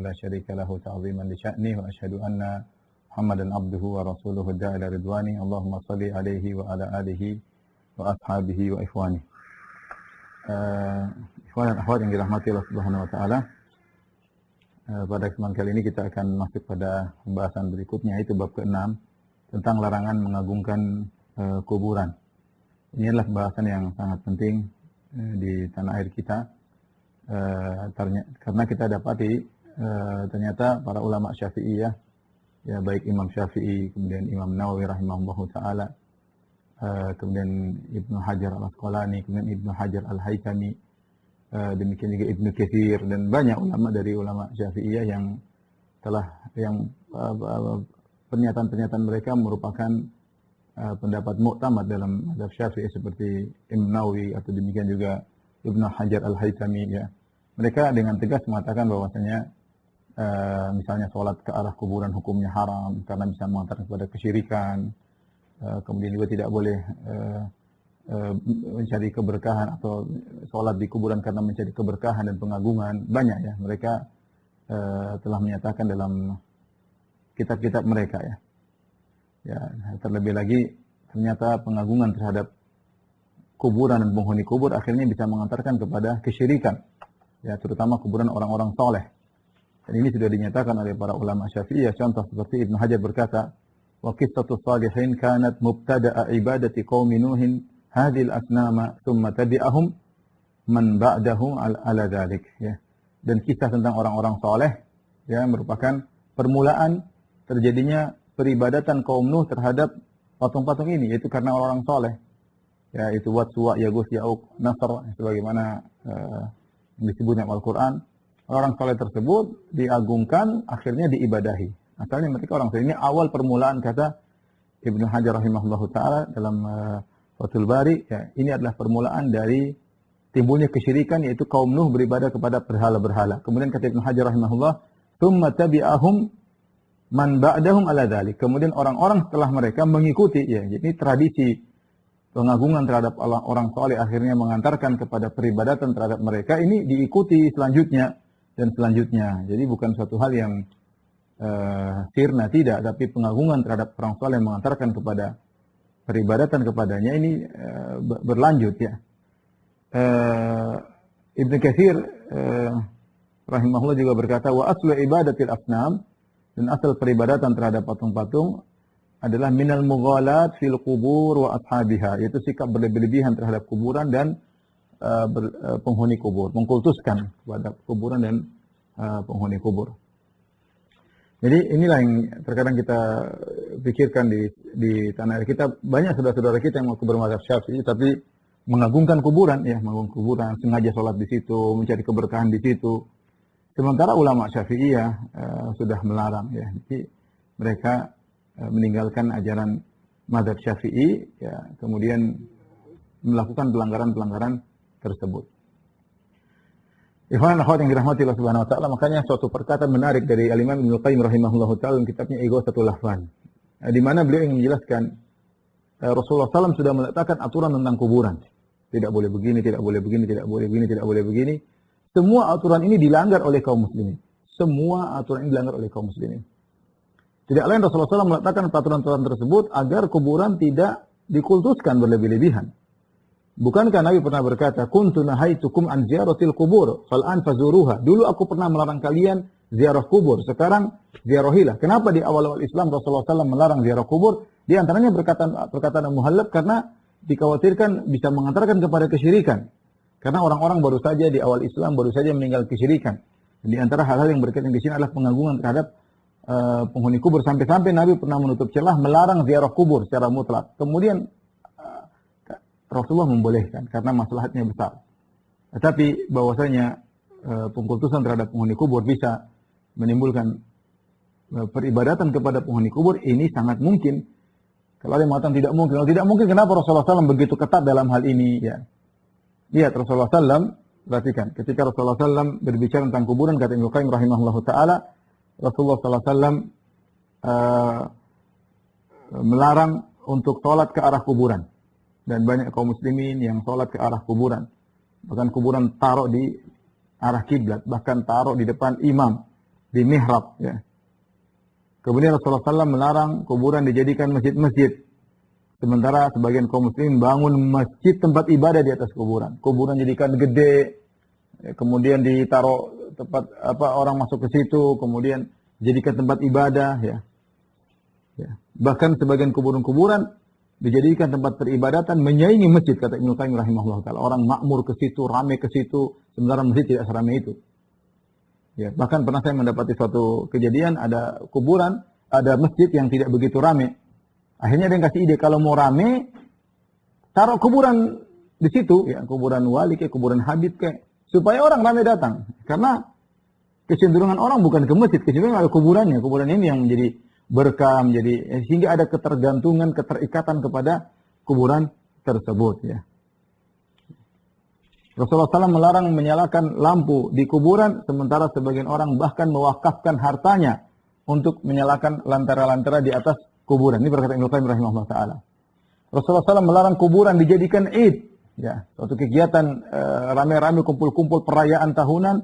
لا شريك له تعظيما لشأنه وأشهد أن محمدا عبده ورسوله الداعي إلى رضوانه اللهم صل عليه وعلى آله وأصحابه وإخوانه. Ikhwan dan akhwat yang dirahmati Allah Subhanahu wa taala. Pada kesempatan kali ini kita akan masuk pada pembahasan berikutnya, yaitu bab ke-6 tentang larangan mengagungkan kuburan. Ini adalah pembahasan yang sangat penting di tanah air kita, karena kita dapati ternyata para ulama Syafi'iyah, ya baik Imam Syafi'i, kemudian Imam Nawawi rahimahullahu taala, kemudian Ibnu Hajar al-Asqalani, kemudian Ibnu Hajar al-Haytami, demikian juga Ibnu Katsir, dan banyak ulama dari ulama Syafi'iyah yang pernyataan-pernyataan mereka merupakan pendapat muktamad dalam mazhab Syafi'i, seperti Imam Nawawi atau demikian juga Ibnu Hajar al-Haytami, ya. Mereka dengan tegas mengatakan bahwasanya misalnya sholat ke arah kuburan hukumnya haram karena bisa mengantarkan kepada kesyirikan. Kemudian juga tidak boleh mencari keberkahan atau sholat di kuburan karena mencari keberkahan dan pengagungan. Banyak ya mereka telah menyatakan dalam kitab-kitab mereka, ya. Ya, terlebih lagi ternyata pengagungan terhadap kuburan dan penghuni kubur akhirnya bisa mengantarkan kepada kesyirikan, ya, terutama kuburan orang-orang soleh. Dan ini sudah dinyatakan oleh para ulama Syafi'iyah. Contoh seperti Ibnu Hajar berkata, wa qissatus salihin kanat mubtada'a ibadati qaumi nuhin hadhil asnama thumma tabi'ahum man ba'dahu ala dzalik, ya. Dan kisah tentang orang-orang soleh, ya, merupakan permulaan terjadinya peribadatan kaum Nuh terhadap patung-patung ini, yaitu karena orang-orang soleh, ya, itu Wat, Suwa, Yagus, Ya'uq, Nasr, sebagaimana disebutnya Al-Quran. Orang soleh tersebut diagungkan, akhirnya diibadahi. Asalnya mereka orang soleh. Ini awal permulaan, kata Ibnu Hajar rahimahullahu taala dalam Fathul Bari, ya, ini adalah permulaan dari timbulnya kesyirikan, yaitu kaum Nuh beribadah kepada berhala-berhala. Kemudian kata Ibnu Hajar rahimahullah, "Tsumma tabi'ahum man ba'dahum ala dzalik." Kemudian orang-orang setelah mereka mengikuti, ya. Jadi tradisi pengagungan terhadap orang soleh akhirnya mengantarkan kepada peribadatan terhadap mereka, ini diikuti selanjutnya dan selanjutnya. Jadi bukan suatu hal yang sirna, tidak, tapi pengagungan terhadap orang soleh mengantarkan kepada peribadatan kepadanya, ini berlanjut, ya. Ibnu Katsir rahimahullah juga berkata, wa aslu ibadatil asnam, dan asal peribadatan terhadap patung-patung adalah minal mughalat fil qubur wa ashabiha, yaitu sikap berlebih-lebihan terhadap kuburan dan penghuni kubur, mengkultuskan kepada kuburan dan penghuni kubur. Jadi inilah yang terkadang kita pikirkan di tanah air kita. Banyak saudara-saudara kita yang mau bermazhab Syafi'i tapi mengagungkan kuburan, ya, mengagungkan kuburan, sengaja sholat di situ, mencari keberkahan di situ. Sementara ulama Syafi'iyah sudah melarang, ya. Jadi mereka meninggalkan ajaran mazhab Syafi'i, ya, kemudian melakukan pelanggaran-pelanggaran tersebut. Ikhwan dan akhwat yang dirahmati Allah Subhanahu wa taala, makanya suatu perkataan menarik dari Al-Imam Ibnu Qayyim rahimahullahu taala dalam kitabnya Ighatsatul Lahfan, di mana beliau ingin menjelaskan Rasulullah SAW sudah meletakkan aturan tentang kuburan. Tidak boleh begini, tidak boleh begini, tidak boleh begini, tidak boleh begini. Semua aturan ini dilanggar oleh kaum muslimin. Semua aturan ini dilanggar oleh kaum muslimin. Tidak lain Rasulullah SAW meletakkan peraturan-peraturan tersebut agar kuburan tidak dikultuskan berlebih-lebihan. Bukankah Nabi pernah berkata, "Kuntu nahaitukum an ziyaratil qubur, fal'an fazuruha." Dulu aku pernah melarang kalian ziarah kubur, sekarang ziarahilah. Kenapa di awal-awal Islam Rasulullah SAW melarang ziarah kubur? Di antaranya perkataan Muhallab, karena dikhawatirkan bisa mengantarkan kepada kesyirikan. Karena orang-orang baru saja di awal Islam baru saja meninggal kesyirikan. Di antara hal-hal yang berkaitan di sini adalah pengagungan terhadap penghuni kubur, sampai-sampai Nabi pernah menutup celah melarang ziarah kubur secara mutlak. Kemudian Rasulullah membolehkan karena maslahatnya besar. Tetapi bahwasanya pengkultusan terhadap penghuni kubur bisa menimbulkan peribadatan kepada penghuni kubur, ini sangat mungkin. Kalau ada yang mengatakan tidak mungkin, kalau tidak mungkin, kenapa Rasulullah SAW begitu ketat dalam hal ini? Ya, lihat Rasulullah SAW, perhatikan, ketika Rasulullah SAW berbicara tentang kuburan, kata Ibnu Qayyim rahimahullah taala, Rasulullah SAW melarang untuk sholat ke arah kuburan. Dan banyak kaum muslimin yang sholat ke arah kuburan. Bahkan kuburan taruh di arah kiblat, bahkan taruh di depan imam. di mihrab. Ya. Kemudian Rasulullah SAW melarang kuburan dijadikan masjid-masjid. Sementara sebagian kaum muslimin bangun masjid tempat ibadah di atas kuburan. Kuburan jadikan gede, kemudian ditaruh tempat orang masuk ke situ, kemudian jadikan tempat ibadah. Ya. Ya. Bahkan sebagian kuburan-kuburan dijadikan tempat peribadatan menyaingi masjid, kata Ibnu Qayyim rahimahullah taala. Orang makmur ke situ, ramai ke situ, sementara masjid tidak seramai itu. Ya, bahkan pernah saya mendapati suatu kejadian, ada kuburan, ada masjid yang tidak begitu ramai. Akhirnya dia kasih ide, kalau mau ramai, taruh kuburan di situ, ya, kuburan wali ke, kuburan habib ke, supaya orang ramai datang. Karena kecenderungan orang bukan ke masjid, kecenderungan ada kuburannya. Kuburan ini yang menjadi berkah, menjadi sehingga ada ketergantungan, keterikatan kepada kuburan tersebut. Ya. Rasulullah SAW melarang menyalakan lampu di kuburan, sementara sebagian orang bahkan mewakafkan hartanya untuk menyalakan lantara-lantara di atas kuburan. Ini berkata Ibnu Qayyim rahimahullah taala. Rasulullah SAW melarang kuburan dijadikan id, ya, suatu kegiatan rame-rame kumpul-kumpul perayaan tahunan,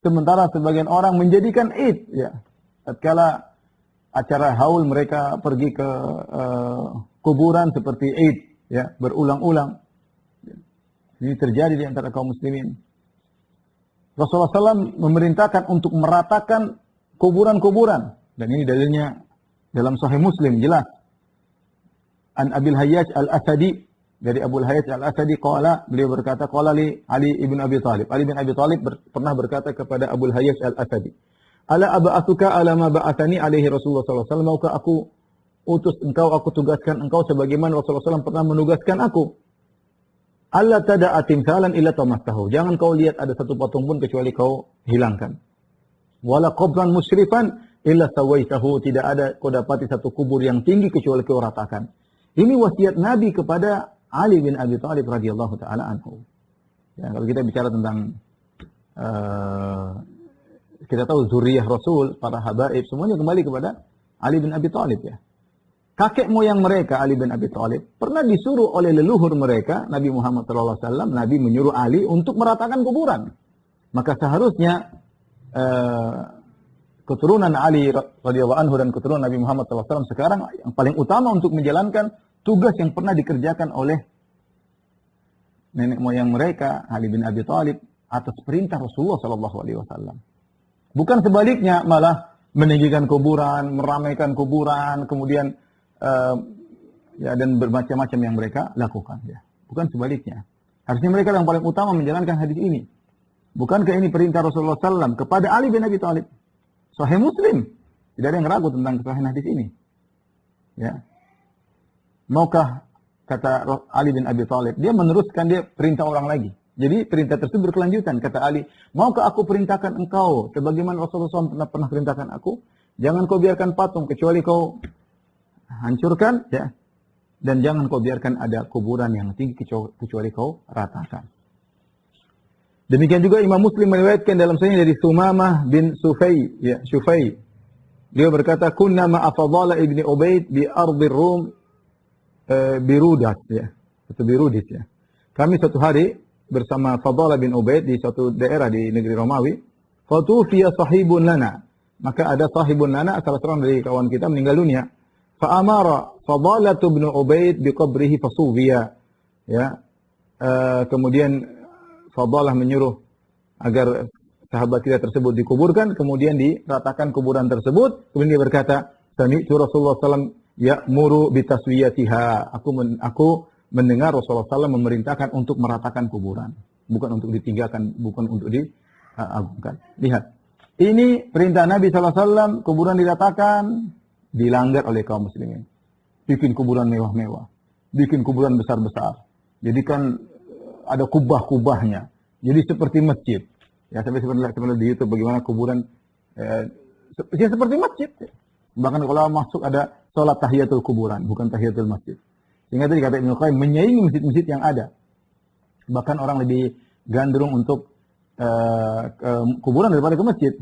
sementara sebagian orang menjadikan id, ya. Tatkala acara haul mereka pergi ke kuburan seperti id, ya, berulang-ulang. Ini terjadi di antara kaum muslimin. Rasulullah SAW memerintahkan untuk meratakan kuburan-kuburan. Dan ini dalilnya dalam Sahih Muslim, jelas. An Abil Hayyaj Al-Asadi, dari Abu Hayyaj Al-Asadi, beliau berkata, qala li Ali ibn Abi Thalib. Ali bin Abi Thalib pernah berkata kepada Abu Hayyaj Al-Asadi, ala aba'atuka ala ma ba'athani alaihi Rasulullah SAW. Maukah aku utus engkau, aku tugaskan engkau sebagaimana Rasulullah SAW pernah menugaskan aku. Allah tada'a timsalan illa tamastahu. Jangan kau lihat ada satu patung pun kecuali kau hilangkan. Wala qabran musyrifan illa sawaitahu. Tidak ada kau dapati satu kubur yang tinggi kecuali kau ratakan. Ini wasiat Nabi kepada Ali bin Abi Thalib radhiyallahu taala anhu. Ya, kalau kita bicara tentang kita tahu zuriyah Rasul, para habaib semuanya kembali kepada Ali bin Abi Thalib, ya. Kakek moyang mereka, Ali bin Abi Thalib, pernah disuruh oleh leluhur mereka, Nabi Muhammad SAW, Nabi menyuruh Ali untuk meratakan kuburan. Maka seharusnya keturunan Ali radhiyallahu anhu dan keturunan Nabi Muhammad SAW sekarang yang paling utama untuk menjalankan tugas yang pernah dikerjakan oleh nenek moyang mereka, Ali bin Abi Thalib, atas perintah Rasulullah SAW. Bukan sebaliknya, malah meninggikan kuburan, meramaikan kuburan, kemudian ya, dan bermacam-macam yang mereka lakukan. Ya. Bukan sebaliknya. Harusnya mereka yang paling utama menjalankan hadis ini. Bukankah ini perintah Rasulullah SAW kepada Ali bin Abi Thalib? Sahih Muslim. Tidak ada yang ragu tentang kesahihan hadis ini. Ya. Maukah, kata Ali bin Abi Thalib, dia meneruskan dia perintah orang lagi. Jadi perintah tersebut berkelanjutan. Kata Ali, maukah aku perintahkan engkau sebagaimana Rasulullah SAW pernah perintahkan aku? Jangan kau biarkan patung kecuali kau hancurkan, ya, dan jangan kau biarkan ada kuburan yang tinggi kecuali kau ratakan. Demikian juga Imam Muslim meriwayatkan dalam sahihnya dari Sumamah bin Sufay, ya, Syufay. Dia berkata, kunna ma'a Fadala ibni Ubaid bi ardi Rum Birudat, ya, atau Birudis, ya. Kami satu hari bersama Fadala bin Ubaid di suatu daerah di negeri Romawi. Fatufiya sahibun lana. Maka ada sahibun lana, salah seorang dari kawan kita meninggal dunia. Fa'amara Fadalah bin Ubaid biqabrihi fasuwiya. Ya. Kemudian Fadalah menyuruh agar sahabat kita tersebut dikuburkan, kemudian diratakan kuburan tersebut. Kemudian dia berkata, sami'tu Rasulullah SAW ya'muru bitaswiyatiha. Aku mendengar Rasulullah SAW memerintahkan untuk meratakan kuburan, bukan untuk ditinggalkan, bukan untuk diagungkan. Lihat, ini perintah Nabi SAW, kuburan diratakan, dilanggar oleh kaum muslimin. Bikin kuburan mewah-mewah, bikin kuburan besar-besar, jadikan ada kubah-kubahnya, jadi seperti masjid. Ya, sampai sebenarnya di YouTube bagaimana kuburan ya seperti masjid. Bahkan kalau masuk ada sholat tahiyatul kuburan, bukan tahiyatul masjid. Sehingga tadi kata Ibnu Qayyim menyaingi masjid-masjid yang ada. Bahkan orang lebih gandrung untuk kuburan daripada ke masjid.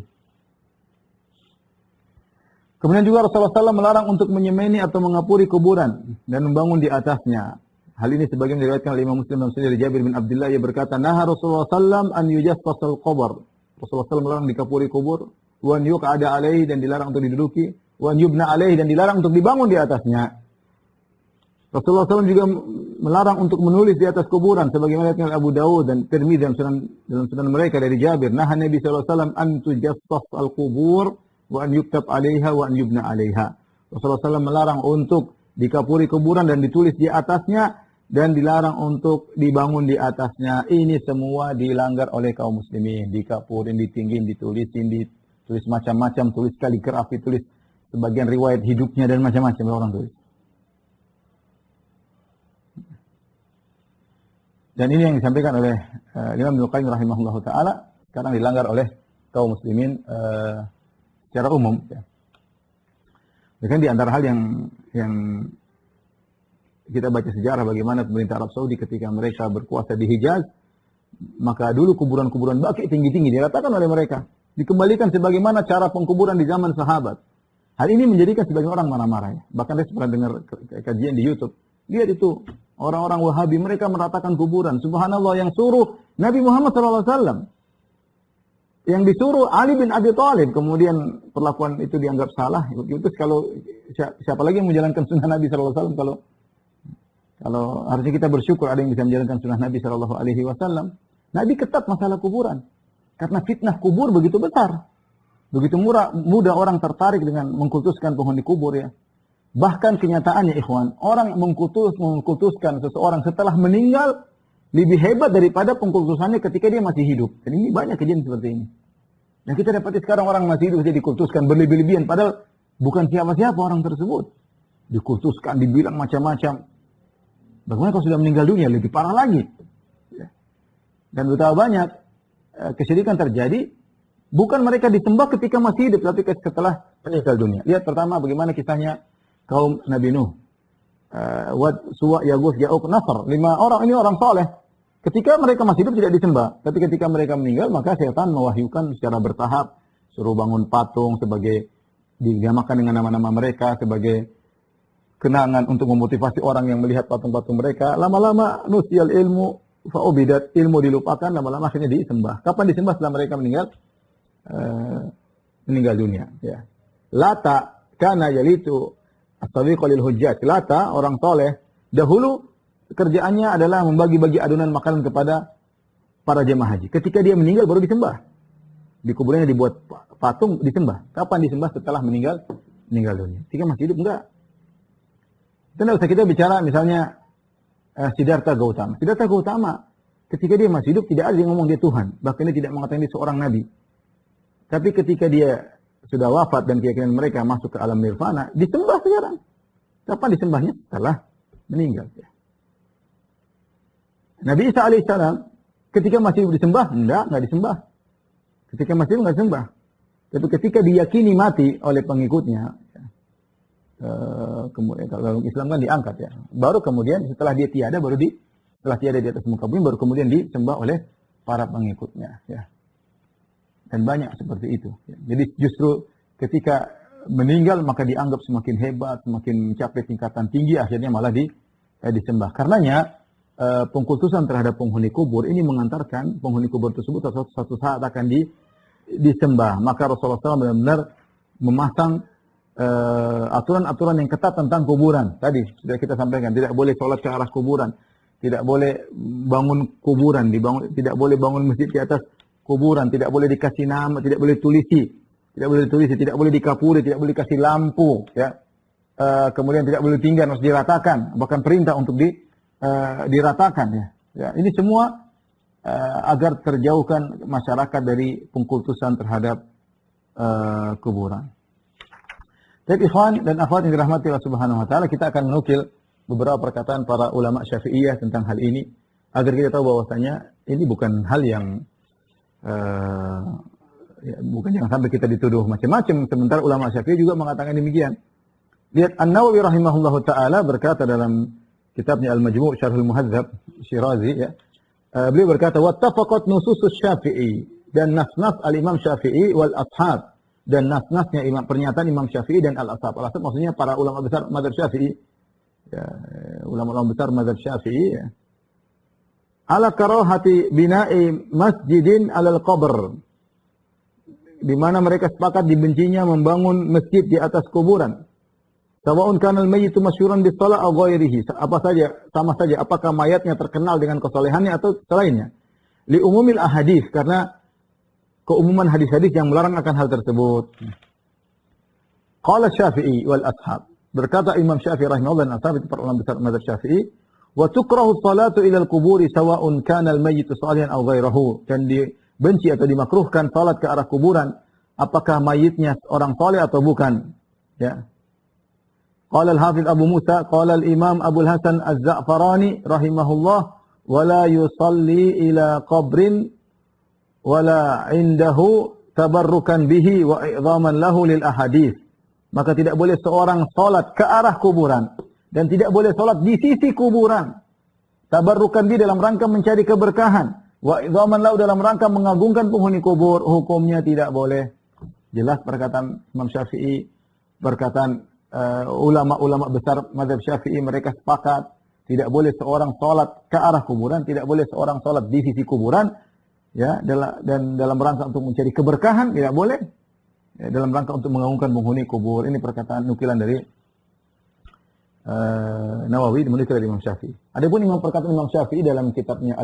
Kemudian juga Rasulullah SAW melarang untuk menyemeni atau mengapuri kuburan dan membangun di atasnya. Hal ini sebagian diriwayatkan oleh Imam Muslim dan dari Jabir bin Abdullah, ia berkata, "Naha Rasulullah SAW an yujassasal qabr." Rasulullah SAW melarang dikapuri kubur wa an yuq'ada alaihi, dan dilarang untuk diduduki, wa an yubna alaihi, dan dilarang untuk dibangun di atasnya. Rasulullah SAW juga melarang untuk menulis di atas kuburan, sebagaimana dikatakan Abu Dawud dan Tirmidzi dalam sunan mereka dari Jabir. Nah, Nabi SAW an tujassas al-qubur wa an yuktab alaiha wa an yubna alaiha. Rasulullah SAW melarang untuk dikapuri kuburan dan ditulis di atasnya, dan dilarang untuk dibangun di atasnya. Ini semua dilanggar oleh kaum muslimin. Dikapurin, ditinggiin, ditulisin, ditulis macam-macam, tulis kaligrafi, tulis sebagian riwayat hidupnya dan macam-macam orang tulis. Dan ini yang disampaikan oleh Imam Ibnu Qayyim rahimahullah ta'ala, sekarang dilanggar oleh kaum muslimin secara umum. Ya. Bahkan di antara hal yang kita baca sejarah bagaimana pemerintah Arab Saudi ketika mereka berkuasa di Hijaz, maka dulu kuburan-kuburan baki tinggi-tinggi diratakan oleh mereka. Dikembalikan sebagaimana cara pengkuburan di zaman sahabat. Hal ini menjadikan sebagian orang marah-marah. Ya. Bahkan saya pernah dengar kajian di YouTube. Lihat itu, orang-orang Wahabi mereka meratakan kuburan. Subhanallah, yang suruh Nabi Muhammad SAW. Yang disuruh Ali bin Abi Thalib, kemudian perlakuan itu dianggap salah. Itu kalau siapa lagi yang menjalankan sunnah Nabi SAW kalau harusnya kita bersyukur ada yang bisa menjalankan sunnah Nabi SAW. Nabi ketat masalah kuburan. Karena fitnah kubur begitu besar. Begitu mudah orang tertarik dengan mengkultuskan penghuni kubur ya. Bahkan kenyataannya ikhwan, orang mengkultuskan seseorang setelah meninggal lebih hebat daripada pengkultusannya ketika dia masih hidup. Dan ini banyak kejadian seperti ini. Yang kita dapati sekarang orang masih hidup saja dikultuskan berlebih-lebihan. Padahal bukan siapa-siapa orang tersebut. Dikultuskan, dibilang macam-macam. Bagaimana kalau sudah meninggal dunia, lebih parah lagi. Dan betapa banyak kesyirikan terjadi, bukan mereka disembah ketika masih hidup, tapi setelah meninggal dunia. Lihat pertama bagaimana kisahnya kaum Nabi Nuh. Wad, Suwa, Yaguth, Ya'uq, Nasr. 5 orang ini orang soleh. Ketika mereka masih hidup tidak disembah. Tapi ketika mereka meninggal, maka setan mewahyukan secara bertahap. Suruh bangun patung sebagai, dinamakan dengan nama-nama mereka, sebagai kenangan untuk memotivasi orang yang melihat patung-patung mereka. Lama-lama nusyal ilmu fa'ubidat, ilmu dilupakan, lama-lama akhirnya disembah. Kapan disembah? Setelah mereka meninggal dunia. Ya. Lata kana yalitu as-sabiq lil hujjat. Lata, orang soleh, dahulu kerjaannya adalah membagi-bagi adonan makanan kepada para jemaah haji. Ketika dia meninggal baru disembah. Di kuburannya dibuat patung, disembah. Kapan disembah? Setelah meninggal dunia. Ketika masih hidup enggak. Tidak usah kita bicara misalnya Siddhartha Gautama. Siddhartha Gautama ketika dia masih hidup tidak ada yang ngomong dia Tuhan. Bahkan dia tidak mengatakan dia seorang nabi. Tapi ketika dia sudah wafat dan keyakinan mereka masuk ke alam nirvana, disembah sekarang. Kapan disembahnya? Setelah meninggal. Nabi Isa alaihissalam ketika masih hidup disembah? Enggak disembah. Ketika masih hidup enggak disembah. Tapi ketika diyakini mati oleh pengikutnya, kemudian kalau Islam kan diangkat ya. Baru kemudian setelah dia tiada setelah tiada di atas muka bumi baru kemudian disembah oleh para pengikutnya ya. Dan banyak seperti itu. Ya. Jadi justru ketika meninggal maka dianggap semakin hebat, semakin mencapai tingkatan tinggi, akhirnya malah disembah. Karenanya pengkultusan terhadap penghuni kubur ini mengantarkan penghuni kubur tersebut suatu saat akan disembah. Maka Rasulullah SAW benar-benar memasang aturan-aturan yang ketat tentang kuburan. Tadi sudah kita sampaikan, tidak boleh sholat ke arah kuburan, tidak boleh bangun kuburan, tidak boleh bangun masjid di atas kuburan, tidak boleh dikasih nama, tidak boleh tulisi, tidak boleh dikapuri, tidak boleh dikasih lampu, ya. Kemudian tidak boleh tinggal, harus diratakan, bahkan perintah untuk diratakan, ya. Ya, ini semua agar terjauhkan masyarakat dari pengkultusan terhadap kuburan. Jadi ikhwan dan akhwat yang dirahmati Allah Subhanahu wa taala, kita akan menukil beberapa perkataan para ulama Syafi'iyah tentang hal ini agar kita tahu bahwasanya ini bukan hal yang bukan jangan sampai kita dituduh macam-macam, sementara ulama Syafi'i juga mengatakan demikian. Lihat An-Nawawi rahimahullahu taala berkata dalam kitabnya Al-Majmu' Syarhul Muhadzab Syirazi ya. Beliau berkata wattafaqat nususus Syafi'i, dan nas-nas al-Imam Syafi'i wal ashab, dan nas-nasnya pernyataan Imam Syafi'i dan al-ashab. Al-ashab maksudnya para ulama besar mazhab Syafi'i. Ya, ulama-ulama besar mazhab Syafi'i ya. Ala karahati bina'i masjidin alal qabr. di mana mereka sepakat dibencinya membangun masjid di atas kuburan. Sawa'un kana al-mayyitu masyhuran bis-shalah aw ghairihi. Sama saja apakah mayatnya terkenal dengan kesolehannya atau selainnya. Li umumil ahadits, karena keumuman hadis-hadis yang melarang akan hal tersebut. Qala Syafi'i wal ashab. Berkata Imam Syafi'i rahimahullah dan ashab, itu para ulama besar mazhab Syafi'i, wa tukrahu salatu ila al-quburi sawa'un kana al-mayyitu salihan aw ghairahu. Dan dibenci atau dimakruhkan salat ke arah kuburan apakah mayitnya orang saleh atau bukan. Ya. Qala al-Hafidz Abu Musa, qala al-Imam Abu al-Hasan Az-Za'farani rahimahullah, wa la yusalli ila qabrin wala indahu tabarrukan bihi wa i'dhaman lahu lil ahadits. Maka tidak boleh seorang salat ke arah kuburan dan tidak boleh salat di sisi kuburan. Tabarrukan bihi dalam rangka mencari keberkahan, wa i'dhaman lahu dalam rangka mengagungkan penghuni kubur, hukumnya tidak boleh. Jelas perkataan Imam Syafi'i, perkataan ulama-ulama besar mazhab Syafi'i, mereka sepakat tidak boleh seorang salat ke arah kuburan, tidak boleh seorang salat di sisi kuburan, ya, dan dalam rangka untuk mencari keberkahan tidak boleh, ya, dalam rangka untuk mengagungkan penghuni kubur. Ini perkataan nukilan dari Nawawi, dinukil dari Imam Syafi'i. Adapun perkataan Imam Syafi'i dalam kitabnya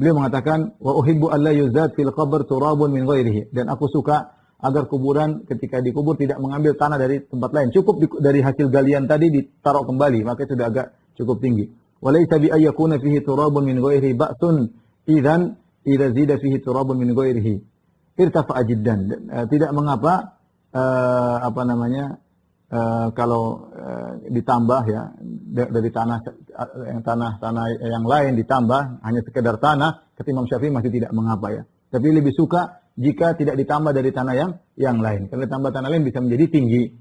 beliau mengatakan, wa uhibbu an la yuzad fil qabr turabun min ghairihi, dan aku suka agar kuburan ketika dikubur tidak mengambil tanah dari tempat lain. Cukup dari hasil galian tadi ditaruh kembali, maka itu sudah agak cukup tinggi. Walaysa bi ayyakuna fihi turabun min ghairihi ba'sun idzan idza zida fihi turabun min ghairihi irtafa'a jiddan. Tidak mengapa kalau ditambah, ya, dari tanah yang lain ditambah hanya sekedar tanah, kata Imam Syafi'i masih tidak mengapa, ya. Tapi lebih suka jika tidak ditambah dari tanah yang lain. Kalau ditambah tanah lain bisa menjadi tinggi.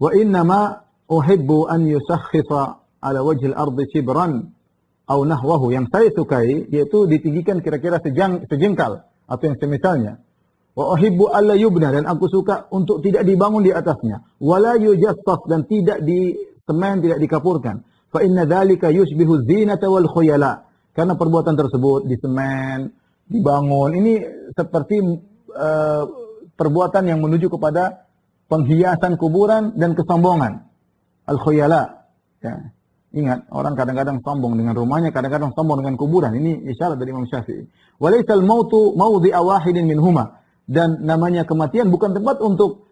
Wa innama uhibbu an yusakhkhisa ala wajhil ardi shibran aw nahwahu. Yang saya sukai yaitu ditinggikan kira-kira sejengkal atau yang semisalnya. Wa uhibbu alla yubna, dan aku suka untuk tidak dibangun di atasnya. Wala yujassas, dan tidak disemen, tidak dikapurkan. Fa inna dzalika yushbihu zinata wal khuyala. Karena perbuatan tersebut disemen, dibangun, ini seperti perbuatan yang menuju kepada penghiasan kuburan dan kesombongan. Al-khuyala. Ya. Ingat, orang kadang-kadang sombong dengan rumahnya, kadang-kadang sombong dengan kuburan. Ini isyarat dari Imam Syafi'i. Walaysal mautu mawdi'a wahidin minhuma. Dan namanya kematian bukan tempat untuk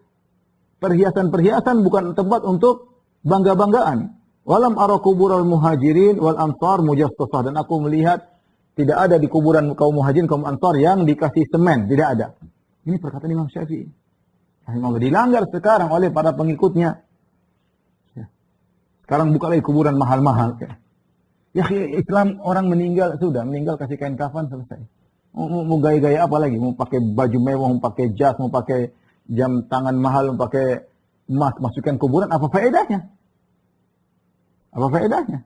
perhiasan-perhiasan, bukan tempat untuk bangga-banggaan. Walam ara kubural muhajirin wal ansar mujassasah, dan aku melihat tidak ada di kuburan kaum muhajirin, kaum ansar yang dikasih semen, tidak ada. Ini perkataan Imam Syafi'i. Dilanggar sekarang oleh para pengikutnya. Ya. Sekarang buka lagi kuburan mahal-mahal. Ya, Islam orang meninggal, sudah meninggal kasih kain kafan, selesai. Mau gaya-gaya apa lagi? Mau pakai baju mewah, mau pakai jas, mau pakai jam tangan mahal, mau pakai emas, masukkan kuburan, apa faedahnya? Apa faedahnya?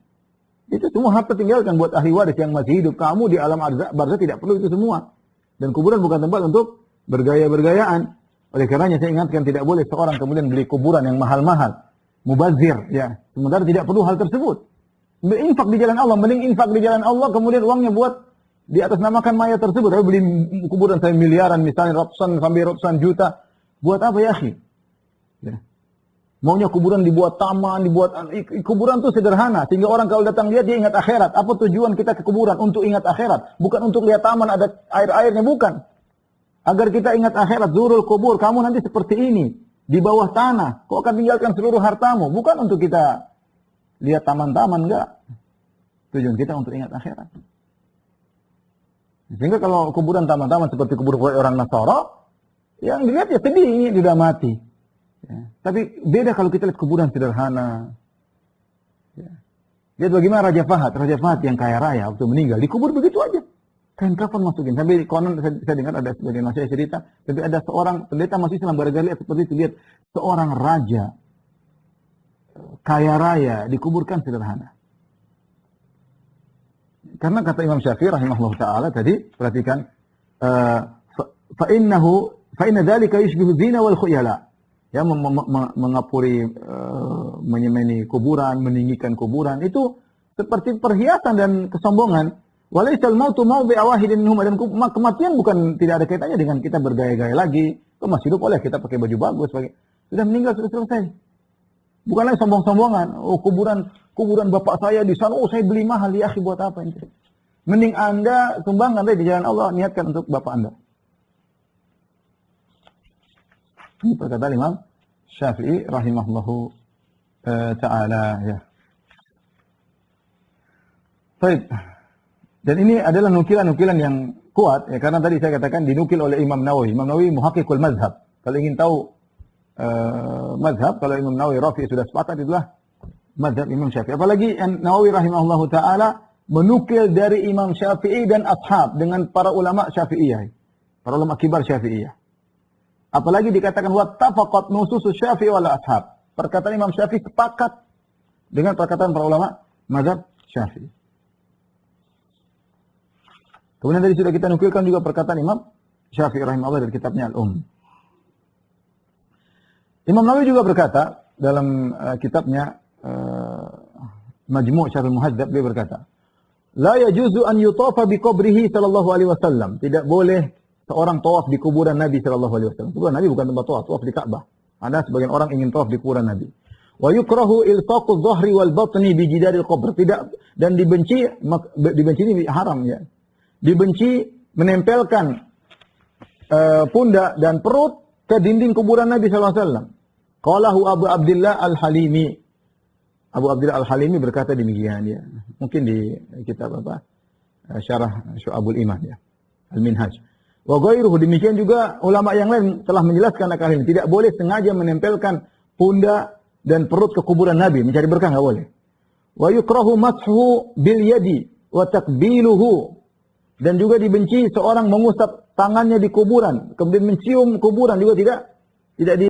Itu semua harta tinggalkan buat ahli waris yang masih hidup. Kamu di alam barzah tidak perlu itu semua. Dan kuburan bukan tempat untuk bergaya-bergayaan. Oleh karenanya saya ingatkan, tidak boleh seorang kemudian beli kuburan yang mahal-mahal, mubazir, ya. Sementara tidak perlu hal tersebut. Berinfak di jalan Allah, mending infak di jalan Allah, kemudian uangnya buat di atas namakan mayat tersebut. Tapi beli kuburan saya miliaran, misalnya ratusan juta, buat apa ya akhi? Ya. Maunya kuburan dibuat taman, kuburan itu sederhana sehingga orang kalau datang lihat dia ingat akhirat. Apa tujuan kita ke kuburan? Untuk ingat akhirat, bukan untuk lihat taman ada air-airnya, bukan. Agar kita ingat akhirat, zurul kubur, kamu nanti seperti ini di bawah tanah, kau akan tinggalkan seluruh hartamu, bukan untuk kita lihat taman-taman, enggak. Tujuan kita untuk ingat akhirat. Sehingga kalau kuburan taman-taman seperti kubur orang Nasara, yang dilihat ya sedih, ini sudah mati. Ya. Tapi beda kalau kita lihat kuburan sederhana. Ya. Lihat bagaimana Raja Fahad. Raja Fahad yang kaya raya waktu meninggal dikubur begitu aja. Kain kafan masukin. Sampai konon saya dengar ada sebagian masyarakat cerita, tapi ada seorang pendeta masih Islam gara-gara lihat seperti itu, lihat seorang raja kaya raya dikuburkan sederhana. Karena kata Imam Syafi'i rahimahullah taala tadi, perhatikan, fa inna dzalika yushbihu zina wal khuyala. Ya, mengapuri, menyemeni kuburan, meninggikan kuburan, itu seperti perhiasan dan kesombongan. Walaisal mautu mawdi'a wahidin minhum, dan kematian bukan tidak ada kaitannya dengan kita bergaya-gaya lagi. Kau masih hidup oleh kita pakai baju bagus, sudah meninggal sudah selesai. Bukan lagi sombong-sombongan. Oh, kuburan bapak saya di sana. Oh, saya beli mahal, ya akhi, buat apa ini? Mending Anda sumbangkan di jalan Allah, niatkan untuk bapak Anda. Ini perkataan Imam Syafi'i rahimahullahu ta'ala, ya. Baik. Dan ini adalah nukilan-nukilan yang kuat, ya, karena tadi saya katakan dinukil oleh Imam Nawawi. Imam Nawawi muhaqqiqul mazhab. Kalau ingin tahu mazhab, kalau Imam Nawawi Rafi'i sudah sepakat, itulah mazhab Imam Syafi'i. Apalagi Nawawi rahimahullahu ta'ala menukil dari Imam Syafi'i dan ashab dengan para ulama Syafi'iyah. Para ulama kibar Syafi'iyah. Apalagi dikatakan wattafaqat nususus Syafi'i wal ashab. Perkataan Imam Syafi'i sepakat dengan perkataan para ulama mazhab Syafi'i. Kemudian tadi sudah kita nukilkan juga perkataan Imam Syafi'i rahimahullah dari kitabnya Imam Nawawi juga berkata dalam kitabnya Majmu' Syarhul Muhadzab, dia berkata, la yajuzu an yutafa bi qabrihi sallallahu alaihi wasallam. Tidak boleh seorang tawaf di kuburan Nabi sallallahu alaihi wasallam. Kuburan Nabi bukan tempat tawaf di Ka'bah. Ada sebagian orang ingin tawaf di kuburan Nabi. Wa yukrahu iltaqu adh-dhahri wal batni bi jidaril qabr. Tidak, dan dibenci ini haram, ya. Dibenci menempelkan pundak dan perut ke dinding kuburan Nabi sallallahu alaihi wasallam. Qalahu Abu Abdullah Al-Halimi. Abu Abdullah Al-Halimi berkata demikian, ya. Mungkin di kitab apa? Syarah Syu'abul Iman, ya. Al-Minhaj. Wa ghairuhu, demikian juga ulama yang lain telah menjelaskan akan ini. Tidak boleh sengaja menempelkan pundak dan perut ke kuburan Nabi, mencari berkah enggak boleh. Wa yukrahu mashu bil yadi wa taqbiluhu. Dan juga dibenci seorang mengusap tangannya di kuburan, kemudian mencium kuburan juga tidak